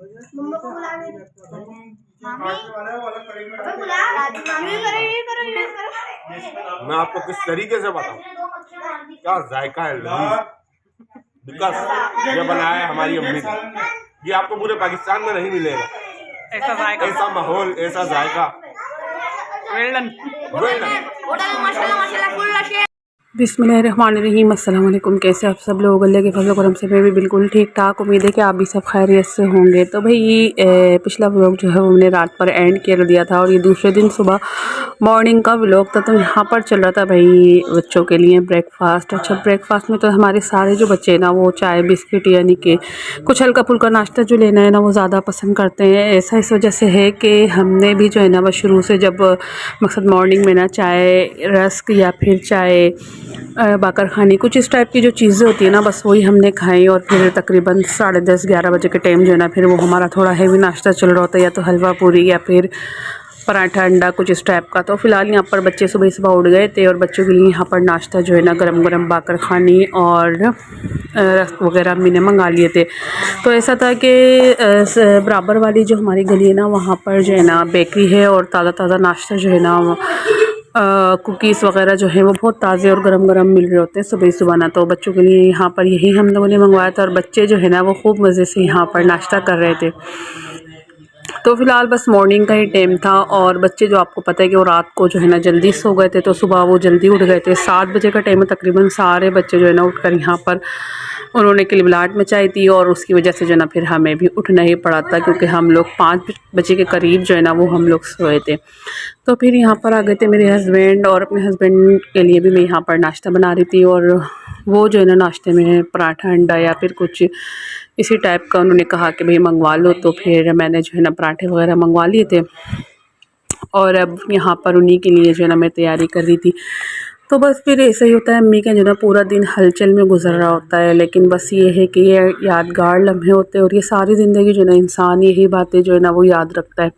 मम्मा को बुला रही मामी। मैं आपको किस तरीके से बताऊं, क्या जायका है विकास ये बनाया है हमारी अम्मी ने। ये आपको पूरे पाकिस्तान में नहीं मिलेगा, ऐसा जायका, ऐसा माहौल, ऐसा जायका। बिस्मिल्लाहिर्रहमानिर्रहीम। अस्सलाम वालेकुम। कैसे आप सब लोग? अल्लाह के फज़ल करम से मैं भी बिल्कुल ठीक ठाक। उम्मीद है कि आप भी सब खैरियत से होंगे। तो भाई पिछला व्लॉग जो है वो हमने रात पर एंड कर दिया था और ये दूसरे दिन सुबह मॉर्निंग का व्लॉग था। तो यहाँ पर चल रहा था भाई बच्चों के लिए ब्रेकफास्ट। अच्छा, ब्रेकफास्ट में तो हमारे सारे जो बच्चे ना वो चाय बिस्किट यानी कि कुछ हल्का फुल्का नाश्ता जो लेना है ना वो ज़्यादा पसंद करते हैं। ऐसा इस वजह से है कि हमने भी जो है ना वो शुरू से जब मकसद मॉर्निंग में ना चाय रस्क या फिर चाय बाकर खानी कुछ इस टाइप की जो चीज़ें होती है ना बस वही हमने खाई। और फिर तकरीबन 10:30-11 बजे के टाइम जो है ना फिर वो हमारा थोड़ा हैवी नाश्ता चल रहा होता है, या तो हलवा पूरी या फिर पराठा अंडा कुछ इस टाइप का। तो फ़िलहाल यहाँ पर बच्चे सुबह सुबह उठ गए थे और बच्चों के लिए यहाँ पर नाश्ता जो है ना गरम गरम बाकर खानी और रस्क वगैरह मैंने मंगा लिए थे। तो ऐसा था कि बराबर वाली जो हमारी गली है ना वहाँ पर जो है ना बेकरी है और ताज़ा ताज़ा नाश्ता जो है ना कुकीज़ वगैरह जो है वो बहुत ताज़े और गरम गरम मिल रहे होते हैं सुबह सुबह ना। तो बच्चों के लिए यहाँ पर यही हम लोगों ने मंगवाया था और बच्चे जो है ना वो खूब मज़े से यहाँ पर नाश्ता कर रहे थे। तो फ़िलहाल बस मॉर्निंग का ही टाइम था और बच्चे जो आपको पता है कि वो रात को जो है ना जल्दी सो गए थे, तो सुबह वो जल्दी उठ गए थे। 7 बजे का टाइम है, तकरीबन सारे बच्चे जो है ना उठकर यहाँ पर उन्होंने किलबिलाहट मचाई थी और उसकी वजह से जो है ना फिर हमें भी उठना ही पड़ा था, क्योंकि हम लोग 5 बजे के करीब जो है ना वो हम लोग सोए थे। तो फिर यहाँ पर आ गए थे मेरे हस्बैंड और अपने हस्बैंड के लिए भी मैं यहाँ पर नाश्ता बना रही थी। और वो जो है ना नाश्ते में पराठा अंडा या फिर कुछ इसी टाइप का उन्होंने कहा कि भाई मंगवा लो, तो फिर मैंने जो है ना पराठे वगैरह मंगवा लिए थे और अब यहाँ पर उन्हीं के लिए जो है ना मैं तैयारी कर रही थी। तो बस फिर ऐसा ही होता है, अम्मी का जो ना पूरा दिन हलचल में गुजर रहा होता है, लेकिन बस ये है कि ये यादगार लम्हे होते हैं और ये सारी ज़िंदगी जो ना इंसान यही बातें जो है ना वो याद रखता है।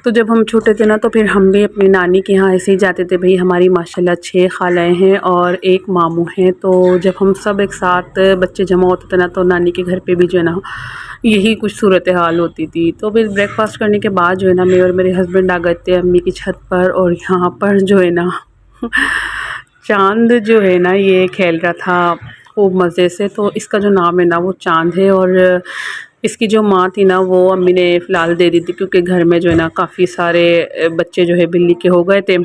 तो जब हम छोटे थे ना तो फिर हम भी अपनी नानी के यहाँ ऐसे ही जाते थे। भाई हमारी माशाल्लाह 6 खालाएँ हैं और 1 मामू हैं। तो जब हम सब एक साथ बच्चे जमा होते थे ना तो नानी के घर पे भी जो है ना यही कुछ सूरत हाल होती थी। तो फिर ब्रेकफास्ट करने के बाद जो है ना मैं और मेरे हस्बैंड आ गए थे अम्मी की छत पर और यहाँ पर जो है ना चाँद जो है ना ये खेल रहा था खूब मज़े से। तो इसका जो नाम है ना वो चाँद है और इसकी जो माँ थी ना वो अम्मी ने फ़िलहाल दे दी थी, क्योंकि घर में जो है ना काफ़ी सारे बच्चे जो है बिल्ली के हो गए थे।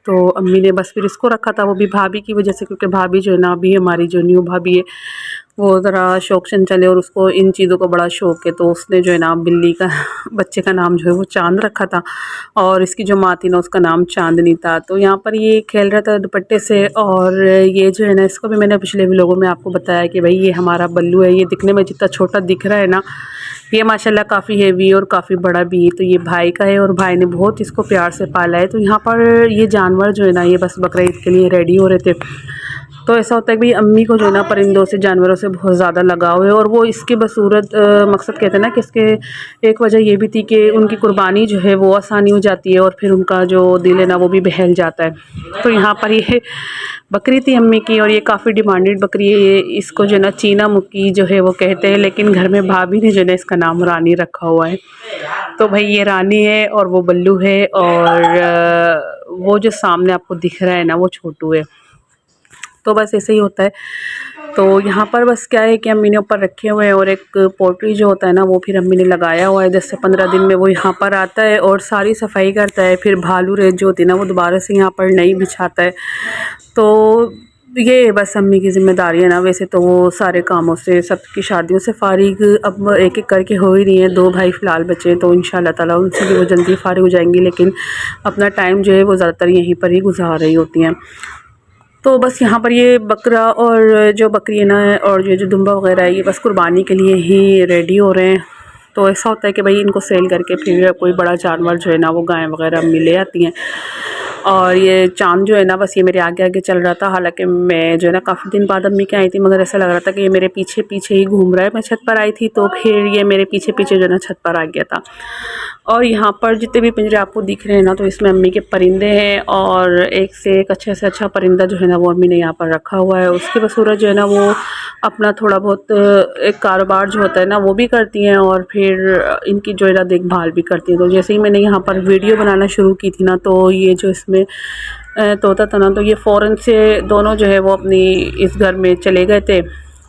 तो अम्मी ने बस फिर इसको रखा था, वो भी भाभी की वजह से, क्योंकि भाभी जो है ना अभी हमारी जो न्यू भाभी है वो ज़रा शौक चले और उसको इन चीज़ों का बड़ा शौक़ है। तो उसने जो है ना बिल्ली का बच्चे का नाम जो है वो चाँद रखा था और इसकी जो माँ थी ना उसका नाम चाँदनी था। तो यहाँ पर ये खेल रहा था दुपट्टे से और ये जो है ना इसको भी मैंने पिछले व्लॉगों में आपको बताया कि भाई ये हमारा बल्लू है। ये दिखने में जितना छोटा दिख रहा है ना ये माशाल्लाह काफ़ी हेवी और काफ़ी बड़ा भी है। तो ये भाई का है और भाई ने बहुत इसको प्यार से पाला है। तो यहाँ पर ये जानवर जो है ना ये बस बकरा ईद के लिए रेडी हो रहे थे। तो ऐसा होता है कि भाई अम्मी को जो है ना परिंदों से जानवरों से बहुत ज़्यादा लगाव है और वो इसकी बसूरत मकसद कहते हैं ना कि इसके एक वजह ये भी थी कि उनकी कुर्बानी जो है वो आसानी हो जाती है और फिर उनका जो दिल है ना वो भी बहल जाता है। तो यहाँ पर ये बकरी थी अम्मी की और ये काफ़ी डिमांडेड बकरी है। ये इसको जो है ना चीना मुक्की जो है वो कहते हैं, लेकिन घर में भाभी ने जो है इसका नाम रानी रखा हुआ है। तो भाई ये रानी है और वो बल्लू है और वो जो सामने आपको दिख रहा है ना वो छोटू है। तो बस ऐसे ही होता है। तो यहाँ पर बस क्या है कि अम्मी ने ऊपर रखे हुए हैं और एक पोल्ट्री जो होता है ना वो फिर अम्मी ने लगाया हुआ है। 10 से 15 दिन में वो यहाँ पर आता है और सारी सफाई करता है। फिर भालू रेत जो होती है ना वो दोबारा से यहाँ पर नई बिछाता है। तो ये बस अम्मी की ज़िम्मेदारी है ना। वैसे तो वो सारे कामों से सबकी शादियों से फारिग अब एक एक करके हो ही रही हैं। 2 भाई फ़िलहाल बचे हैं तो इंशाल्लाह ताला उनसे भी वो जल्दी फारिग हो जाएंगी, लेकिन अपना टाइम जो है वो ज़्यादातर यहीं पर ही गुजार रही होती हैं। तो बस यहाँ पर ये बकरा और जो बकरी है ना और ये जो दुम्बा वगैरह है ये बस कुर्बानी के लिए ही रेडी हो रहे हैं। तो ऐसा होता है कि भाई इनको सेल करके फिर कोई बड़ा जानवर जो है ना वो गाय वगैरह अम्मी ले आती हैं। और ये चाँद जो है ना बस ये मेरे आगे आगे चल रहा था। हालांकि मैं जो है ना काफ़ी दिन बाद अम्मी के आई थी, मगर ऐसा लग रहा था कि ये मेरे पीछे पीछे ही घूम रहा है। मैं छत पर आई थी तो फिर ये मेरे पीछे पीछे जो है ना छत पर आ गया था। और यहाँ पर जितने भी पिंजरे आपको दिख रहे हैं ना, तो इसमें अम्मी के परिंदे हैं और एक से एक अच्छे से अच्छा परिंदा जो है ना वो अम्मी ने यहाँ पर रखा हुआ है। उसके बसूरत जो है ना वो अपना थोड़ा बहुत एक कारोबार जो होता है ना वो भी करती हैं और फिर इनकी जो है ना देखभाल भी करती हैं। तो जैसे ही मैंने यहाँ पर वीडियो बनाना शुरू की थी ना, तो ये जो इसमें तोता था ना, तो ये फ़ौरन से दोनों जो है वो अपनी इस घर में चले गए थे।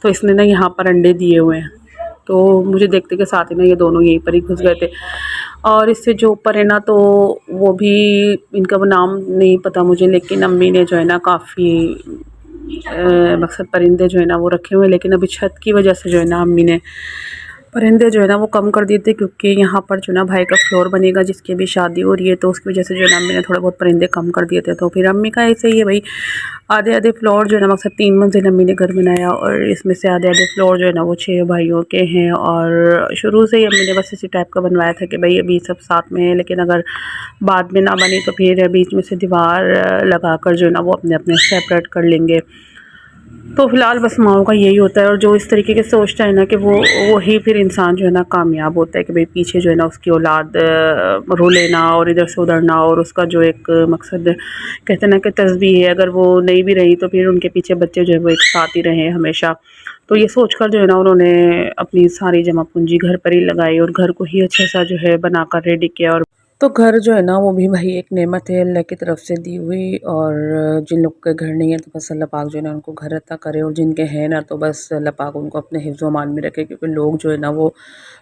तो इसने ना यहाँ पर अंडे दिए हुए हैं, तो मुझे देखते के साथ ही ना ये दोनों यहीं पर ही घुस गए थे। और इससे जो ऊपर है ना, तो वो भी इनका वो नाम नहीं पता मुझे, लेकिन अम्मी ने जो है ना काफ़ी मकसद परिंदे जो है ना वो रखे हुए हैं। लेकिन अभी छत की वजह से जो है ना अम्मी ने परिंदे जो है ना वो कम कर दिए थे, क्योंकि यहाँ पर जो ना भाई का फ्लोर बनेगा जिसकी अभी शादी हो रही है, तो उसकी वजह से जो है ना अम्मी ने थोड़े बहुत परिंदे कम कर दिए थे। तो फिर अम्मी का ऐसे ही है भाई, आधे आधे फ्लोर जो है ना मकसद 3 मंजिल अम्मी ने घर बनाया और इसमें से आधे आधे फ्लोर जो है ना वो 6 भाइयों के हैं। और शुरू से ही अम्मी ने बस इसी टाइप का बनवाया था कि भाई अभी सब साथ में है, लेकिन अगर बाद में ना बनी तो फिर बीच में से दीवार लगा कर जो है ना वो अपने अपने सेपरेट कर लेंगे। तो फ़िलहाल बस माओ का यही होता है। और जो इस तरीके के सोचता है ना कि वो ही फिर इंसान जो है ना कामयाब होता है कि भाई पीछे जो है ना उसकी औलाद रुले ना और इधर से उधर ना, और उसका जो एक मकसद कहते हैं ना कि तस्बीह है, अगर वो नहीं भी रही तो फिर उनके पीछे बच्चे जो है वो एक साथ ही रहें हमेशा। तो ये सोचकर जो है ना उन्होंने अपनी सारी जमा पूंजी घर पर ही लगाई और घर को ही अच्छा सा जो है बनाकर रेडी किया। और तो घर जो है ना वो भी भाई एक नेमत है अल्लाह की तरफ से दी हुई। और जिन लोग के घर नहीं है तो बस अल्लाह पाक जो है ना उनको घर अता करे, और जिनके हैं ना तो बस अल्लाह पाक उनको अपने हिफ्ज़ व अमान में रखे, क्योंकि लोग जो है ना वो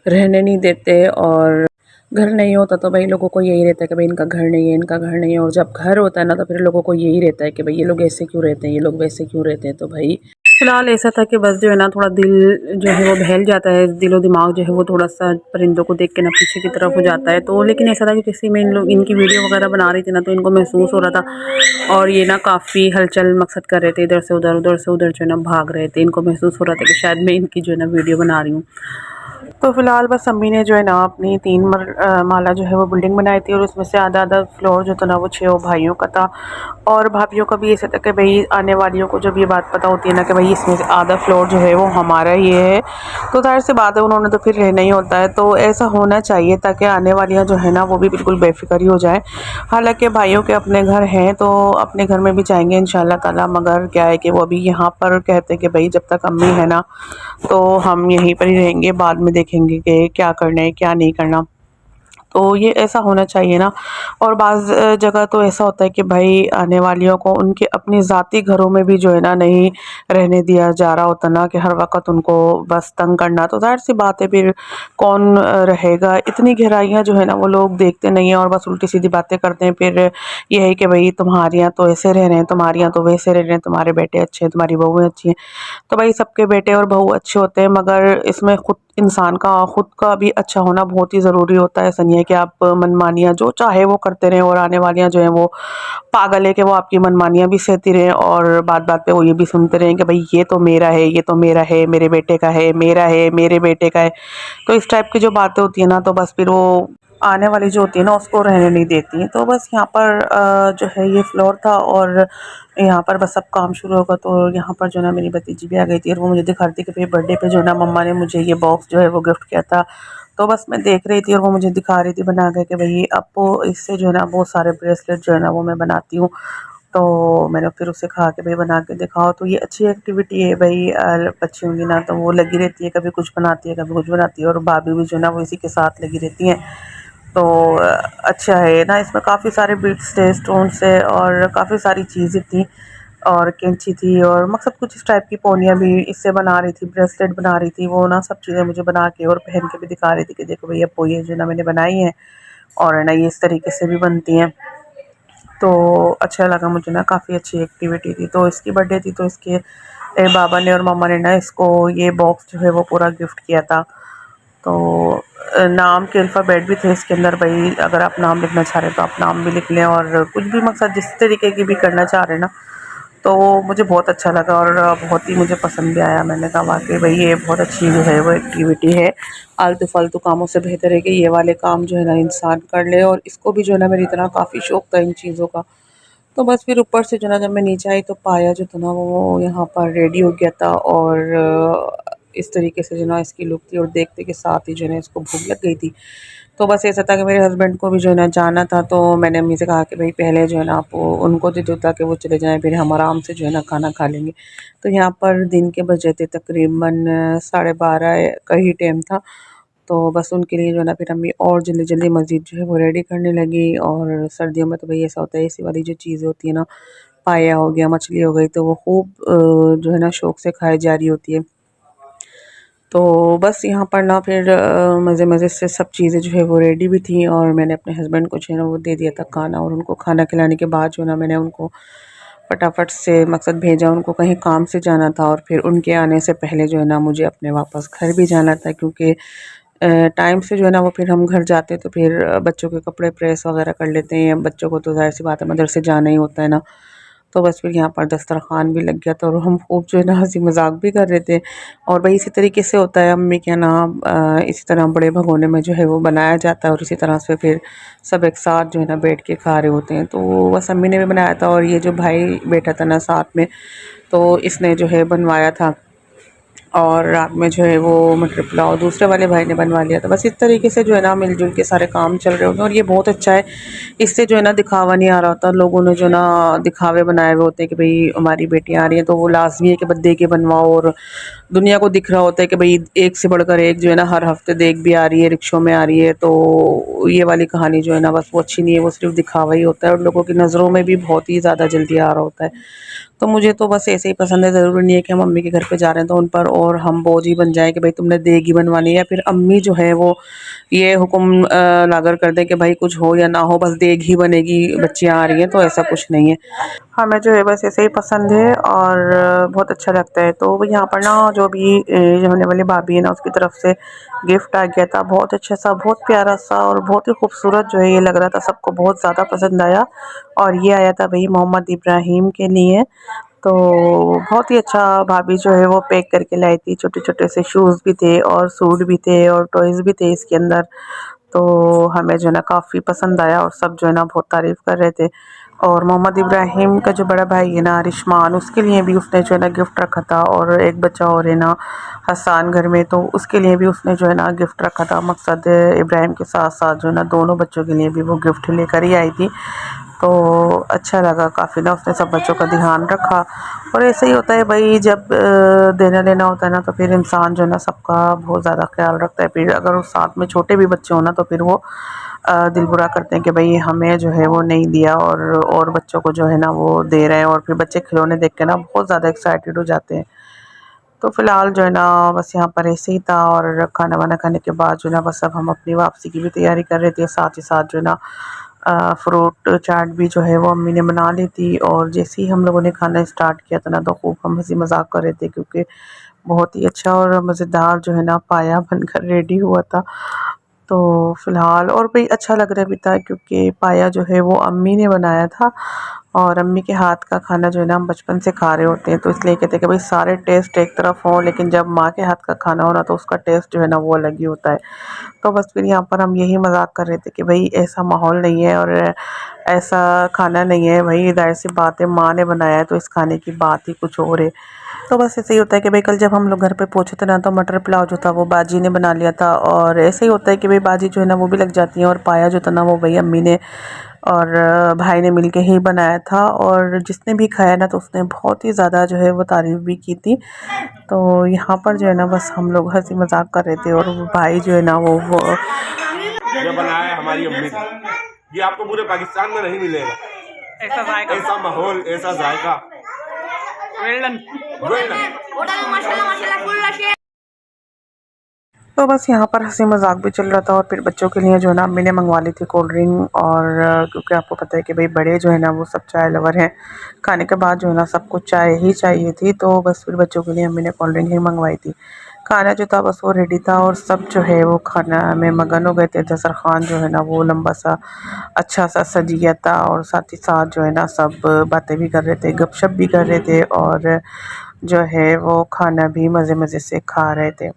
रहने नहीं देते। और घर नहीं होता तो भाई लोगों को यही रहता है कि भाई इनका घर नहीं है, इनका घर नहीं है। और जब घर होता है ना तो फिर लोगों को यही रहता है कि भाई ये लोग ऐसे क्यों रहते हैं, ये लोग वैसे क्यों रहते हैं। तो भाई फ़िलहाल ऐसा था कि बस जो है ना थोड़ा दिल जो है वो बहल जाता है, दिलो दिमाग जो है वो थोड़ा सा परिंदों को देख के ना पीछे की तरफ हो जाता है। तो लेकिन ऐसा था कि किसी में इन लोग इनकी वीडियो वगैरह बना रही थी ना, तो इनको महसूस हो रहा था और ये ना काफ़ी हलचल मकसद कर रहे थे, इधर से उधर से उधर जो है ना भाग रहे थे। इनको महसूस हो रहा था कि शायद मैं इनकी जो है ना वीडियो बना रही हूँ। तो फ़िलहाल बस अम्मी ने जो है ना अपनी 3 माला जो है वो बिल्डिंग बनाई थी, और उसमें से आधा आधा फ्लोर जो था ना वो 6 भाइयों का था। और भाभीयों का भी ऐसा था कि भाई आने वालियों को जब ये बात पता होती है ना कि भाई इसमें से आधा फ्लोर जो है वो हमारा ही है, तो ज़ाहिर सी बात है उन्होंने तो फिर रहना ही होता है। तो ऐसा होना चाहिए ताकि आने वालियाँ जो है ना वो भी बिल्कुल बेफिक्र ही हो जाए। हालांकि भाइयों के अपने घर हैं तो अपने घर में भी जाएंगे इंशाल्लाह ताला, मगर क्या है कि वो अभी यहाँ पर कहते हैं कि भाई जब तक अम्मी है ना तो हम यहीं पर ही रहेंगे, बाद में देखेंगे कि क्या करना है क्या नहीं करना। तो ये ऐसा होना चाहिए ना। और बाज़ जगह तो ऐसा होता है कि भाई आने वालियों को उनके अपने ज़ाती घरों में भी जो है ना नहीं रहने दिया जा रहा होता ना, कि हर वक्त उनको बस तंग करना। तो ज़ाहिर सी बात है फिर कौन रहेगा। इतनी गहराइयाँ जो है ना वो लोग देखते नहीं हैं और बस उल्टी सीधी बातें करते हैं। फिर ये है कि भाई तुम्हारे यहाँ तो ऐसे रह रहे हैं, तुम्हारे यहाँ तो वैसे रह रहे हैं, तुम्हारे बेटे अच्छे हैं, तुम्हारी बहुएँ अच्छी हैं। तो भाई सबके बेटे और बहू अच्छे होते हैं, मगर इसमें खुद इंसान का खुद का भी अच्छा होना बहुत ही ज़रूरी होता है। ऐसा नहीं है कि आप मनमानियाँ जो चाहे वो करते रहें और आने वालियाँ जो हैं वो पागल है कि वो आपकी मनमानियाँ भी सहती रहें और बात बात पे वो ये भी सुनते रहें कि भाई ये तो मेरा है, ये तो मेरा है, मेरे बेटे का है, मेरा है, मेरे बेटे का है। तो इस टाइप की जो बातें होती हैं ना, तो बस फिर वो आने वाली जो होती है ना उसको रहने नहीं देती। तो बस यहाँ पर जो है ये फ्लोर था और यहाँ पर बस अब काम शुरू होगा। तो यहाँ पर जो ना मेरी भतीजी भी आ गई थी और वो मुझे दिखा रही थी कि भाई बर्थडे पे जो ना मम्मा ने मुझे ये बॉक्स जो है वो गिफ्ट किया था। तो बस मैं देख रही थी और वो मुझे दिखा रही थी बना के कि भाई अब वो इससे जो है ना बहुत सारे ब्रेसलेट जो है ना वो मैं बनाती हूँ। तो मैंने फिर उसे कहा कि भाई बना के दिखाओ। तो ये अच्छी एक्टिविटी है भाई, बच्ची होंगी ना तो वो लगी रहती है, कभी कुछ बनाती है कभी कुछ बनाती है, और भाभी भी जो है ना वो इसी के साथ लगी रहती हैं। तो अच्छा है ना, इसमें काफ़ी सारे बीट्स थे, स्टोन्स है और काफ़ी सारी चीज़ें थी और कैंची थी और मकसद कुछ इस टाइप की पोनियाँ भी इससे बना रही थी, ब्रेसलेट बना रही थी। वो ना सब चीज़ें मुझे बना के और पहन के भी दिखा रही थी कि देखो भैया पोए जो ना मैंने बनाई हैं और है ना ये इस तरीके से भी बनती हैं। तो अच्छा लगा मुझे ना, काफ़ी अच्छी एक्टिविटी थी। तो इसकी बर्थडे थी तो इसके बाबा ने और मम्मा ने ना इसको ये बॉक्स जो है वो पूरा गिफ्ट किया था। तो नाम के अल्फ़ाबेट भी थे इसके अंदर, भाई अगर आप नाम लिखना चाह रहे हैं तो आप नाम भी लिख लें और कुछ भी मकसद जिस तरीके की भी करना चाह रहे हैं ना। तो मुझे बहुत अच्छा लगा और बहुत ही मुझे पसंद भी आया। मैंने कहा वाकई भाई ये बहुत अच्छी जो है वो एक्टिविटी है। आलतू फालतू कामों से बेहतर है कि ये वाले काम जो है ना इंसान कर ले, और इसको भी जो है ना मेरी तरह काफ़ी शौक़ था इन चीज़ों का। तो बस फिर ऊपर से जो ना जब मैं नीचे आई तो पाया जो था ना वो यहाँ पर रेडी हो गया था और इस तरीके से जो ना इसकी लुक थी और देखते के साथ ही जो है ना इसको भूख लग गई थी। तो बस ऐसा था कि मेरे हस्बैंड को भी जो है ना जाना था, तो मैंने अम्मी से कहा कि भाई पहले जो है ना आप वो उनको दे दो ताकि वो चले जाएं, फिर हम आराम से जो है ना खाना खा लेंगे। तो यहाँ पर दिन के बजे थे तकरीबन 12:30 का ही टाइम था। तो बस उनके लिए जो है ना फिर अम्मी और जल्दी जल्दी मज़ीद जो है वो रेडी करने लगी। और सर्दियों में तो भाई ऐसा होता है, ऐसी वाली जो चीज़ें होती है ना, पाया हो गया, मछली हो गई, तो वो खूब जो है ना शौक़ से खाई जा रही होती है। तो बस यहाँ पर ना फिर मज़े मज़े से सब चीज़ें जो है वो रेडी भी थी और मैंने अपने हस्बैंड को जो है ना वो दे दिया था खाना। और उनको खाना खिलाने के बाद जो है ना मैंने उनको फटाफट से मकसद भेजा, उनको कहीं काम से जाना था और फिर उनके आने से पहले जो है ना मुझे अपने वापस घर भी जाना था, क्योंकि टाइम से जो है ना वो फिर हम घर जाते तो फिर बच्चों के कपड़े प्रेस वगैरह कर लेते हैं। बच्चों को तो ज़ाहिर सी बात है मदरसे जाना ही होता है ना। तो बस फिर यहाँ पर दस्तरखान भी लग गया था और हम खूब जो है ना हंसी मजाक भी कर रहे थे। और भाई इसी तरीके से होता है, अम्मी के नाम इसी तरह बड़े भगोने में जो है वो बनाया जाता है और इसी तरह से फिर सब एक साथ जो है ना बैठ के खा रहे होते हैं। तो बस अम्मी ने भी बनाया था और ये जो भाई बैठा था ना साथ में, तो इसने जो है बनवाया था। और रात में जो है वो मटर पुलाव दूसरे वाले भाई ने बनवा लिया था। बस इस तरीके से जो है ना मिलजुल के सारे काम चल रहे होते हैं और ये बहुत अच्छा है। इससे जो है ना दिखावा नहीं आ रहा होता, लोगों ने जो ना दिखावे बनाए हुए होते हैं कि भाई हमारी बेटियां आ रही हैं तो वो लाजमी है कि बस दे के बनवाओ। और दुनिया को दिख रहा होता है कि भाई एक से बढ़कर एक जो है ना हर हफ्ते देख भी आ रही है, रिक्शों में आ रही है। तो ये वाली कहानी जो है ना बस वो अच्छी नहीं है, वो सिर्फ दिखावा ही होता है और लोगों की नज़रों में भी बहुत ही ज़्यादा जल्दी आ रहा होता है। तो मुझे तो बस ऐसे ही पसंद है, ज़रूरी नहीं है कि हम मम्मी के घर पे जा रहे हैं तो उन पर और हम बोझ ही बन जाए कि भाई तुमने देग ही बनवानी है, या फिर अम्मी जो है वो ये हुक्म लागर कर दें कि भाई कुछ हो या ना हो बस देग ही बनेगी, बच्चियाँ आ रही हैं। तो ऐसा कुछ नहीं है, हमें जो है बस ऐसे ही पसंद है और बहुत अच्छा लगता है। तो यहाँ पर ना जो भी जो होने वाली भाभी है ना उसकी तरफ से गिफ्ट आ गया था, बहुत अच्छा सा, बहुत प्यारा सा और बहुत ही खूबसूरत जो है ये लग रहा था, सबको बहुत ज़्यादा पसंद आया। और ये आया था भाई मोहम्मद इब्राहिम के लिए। तो बहुत ही अच्छा भाभी जो है वो पैक करके लाई थी, छोटे छोटे से शूज़ भी थे और सूट भी थे और टॉयज़ भी थे इसके अंदर। तो हमें जो है ना काफ़ी पसंद आया और सब जो है ना बहुत तारीफ़ कर रहे थे। और मोहम्मद इब्राहिम का जो बड़ा भाई है ना रिशमान, उसके लिए भी उसने जो है ना गिफ्ट रखा था। और एक बच्चा और है ना हसान घर में, तो उसके लिए भी उसने जो है ना गिफ्ट रखा था। मकसद इब्राहिम के साथ साथ जो है ना दोनों बच्चों के लिए भी वो गिफ्ट लेकर ही आई थी। तो अच्छा लगा काफ़ी ना, उसने सब बच्चों का ध्यान रखा। और ऐसे ही होता है भाई, जब देना लेना होता है ना तो फिर इंसान जो है ना सबका बहुत ज़्यादा ख्याल रखता है। फिर अगर उस साथ में छोटे भी बच्चे हो ना तो फिर वो दिल बुरा करते हैं कि भाई हमें जो है वो नहीं दिया और बच्चों को जो है ना वो दे रहे हैं। और फिर बच्चे खिलौने देख के ना बहुत ज़्यादा एक्साइटेड हो जाते हैं। तो फ़िलहाल जो है ना बस यहाँ पर ऐसे ही था और खाना वाना खाने के बाद जो है ना बस अब हम अपनी वापसी की भी तैयारी कर रहे थे। साथ ही साथ जो है ना फ्रूट चाट भी जो है वो अम्मी ने बना ली थी। और जैसे ही हम लोगों ने खाना स्टार्ट किया था ना तो खूब हम हंसी मजाक कर रहे थे, क्योंकि बहुत ही अच्छा और मज़ेदार जो है ना पाया बनकर रेडी हुआ था। तो फ़िलहाल और भी अच्छा लग रहा भी था, क्योंकि पाया जो है वो अम्मी ने बनाया था और अम्मी के हाथ का खाना जो है ना हम बचपन से खा रहे होते हैं, तो इसलिए कहते हैं कि भाई सारे टेस्ट एक तरफ हों, लेकिन जब माँ के हाथ का खाना हो ना तो उसका टेस्ट जो है ना वो अलग ही होता है। तो बस फिर यहाँ पर हम यही मजाक कर रहे थे कि भाई ऐसा माहौल नहीं है और ऐसा खाना नहीं है भाई, जाहिर सी बात है माँ ने बनाया है तो इस खाने की बात ही कुछ और है। तो बस ऐसे ही होता है कि भाई कल जब हम लोग घर पे पहुंचे थे ना तो मटर पुलाव जो था वो बाजी ने बना लिया था। और ऐसे ही होता है कि भाई बाजी जो है ना वो भी लग जाती है और पाया जो था ना वो भाई अम्मी ने और भाई ने मिलके ही बनाया था। और जिसने भी खाया ना तो उसने बहुत ही ज़्यादा जो है वो तारीफ़ भी की थी। तो यहाँ पर जो है ना बस हम लोग हंसी मजाक कर रहे थे और वो भाई जो है ना वो ये बनाया है हमारी अम्मी ने, ये आपको पूरे पाकिस्तान में नहीं मिलेगा। ऐसा जायका, ऐसा माहौल, ऐसा जायका। तो बस यहाँ पर हंसी मजाक भी चल रहा था। और फिर बच्चों के लिए जो है ना अम्मी ने मंगवा ली थी कोल्ड ड्रिंक। और क्योंकि आपको पता है कि भाई बड़े जो है ना वो सब चाय लवर हैं, खाने के बाद जो है ना सबको चाय ही चाहिए थी। तो बस फिर बच्चों के लिए अम्मी ने कोल्ड ड्रिंक ही मंगवाई थी। खाना जो था बस वो रेडी था और सब जो है वो खाना में मगन हो गए थे। दस्तरखान जो है ना वो लंबा सा अच्छा सा सज गया था और साथ ही साथ जो है ना सब बातें भी कर रहे थे, गपशप भी कर रहे थे और जो है वो खाना भी मज़े मज़े से खा रहे थे।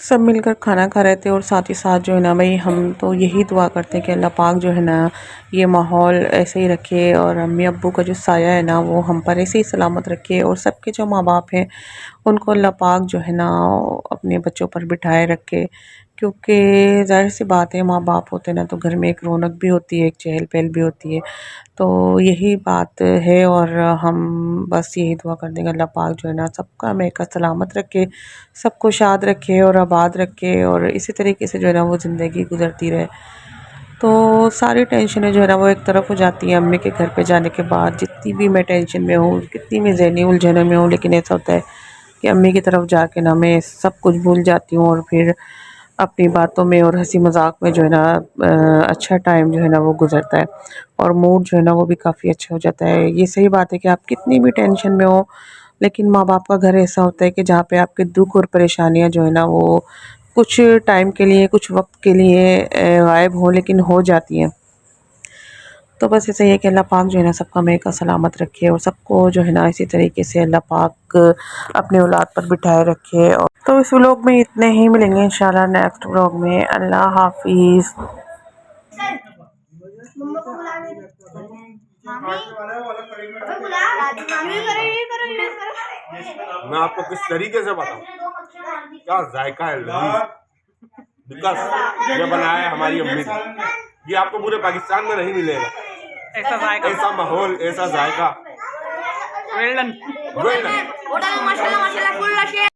सब मिलकर खाना खा रहे थे और साथ ही साथ जो है ना भाई हम तो यही दुआ करते हैं कि अल्लाह पाक जो है ना ये माहौल ऐसे ही रखे और अम्मी अब्बू का जो साया है ना वो हम पर ऐसे ही सलामत रखे और सबके जो माँ बाप हैं उनको अल्लाह पाक जो है ना अपने बच्चों पर बिठाए रखे, क्योंकि ज़ाहिर सी बात है माँ बाप होते ना तो घर में एक रौनक भी होती है, एक चहल पहल भी होती है। तो यही बात है और हम बस यही दुआ कर देंगे अल्लाह पाक जो है ना सबका हमेशा सलामत रखे, सबको शाद रखे और आबाद रखे और इसी तरीके से जो है ना वो ज़िंदगी गुजरती रहे। तो सारी टेंशनें जो है ना वो एक तरफ हो जाती हैं अम्मी के घर पे जाने के बाद। जितनी भी मैं टेंशन में हूँ, कितनी भी ज़हनी उलझनों में हूँ, लेकिन ऐसा होता है कि अम्मी की तरफ जाके ना मैं सब कुछ भूल जाती हूँ और फिर अपनी बातों में और हंसी मजाक में जो है ना अच्छा टाइम जो है ना वो गुजरता है और मूड जो है ना वो भी काफ़ी अच्छा हो जाता है। ये सही बात है कि आप कितनी भी टेंशन में हो, लेकिन माँ बाप का घर ऐसा होता है कि जहाँ पे आपके दुख और परेशानियाँ जो है ना वो कुछ टाइम के लिए, कुछ वक्त के लिए गायब हो, लेकिन हो जाती हैं। तो बस ऐसे ही है कि अल्लाह पाक जो है ना सबका हमेशा सलामत रखे और सबको जो है ना इसी तरीके से अल्लाह पाक अपने औलाद पर बिठाए रखे। और तो इस व्लॉग में इतने ही, मिलेंगे इंशाल्लाह नेक्स्ट व्लॉग में। अल्लाह हाफिज़। मम्मा को बुला रही मामी अबे बुला मामी करो मैं आपको किस तरीके से बताऊं, क्या जायका है लजीज। बिकॉज ये बनाया है हमारी अम्मी ने, ये आपको पूरे पाकिस्तान में नहीं मिलेगा। ऐसा जायका, ऐसा माहौल, ऐसा जायका। Well done. माशाल्लाह माशाल्लाह फुल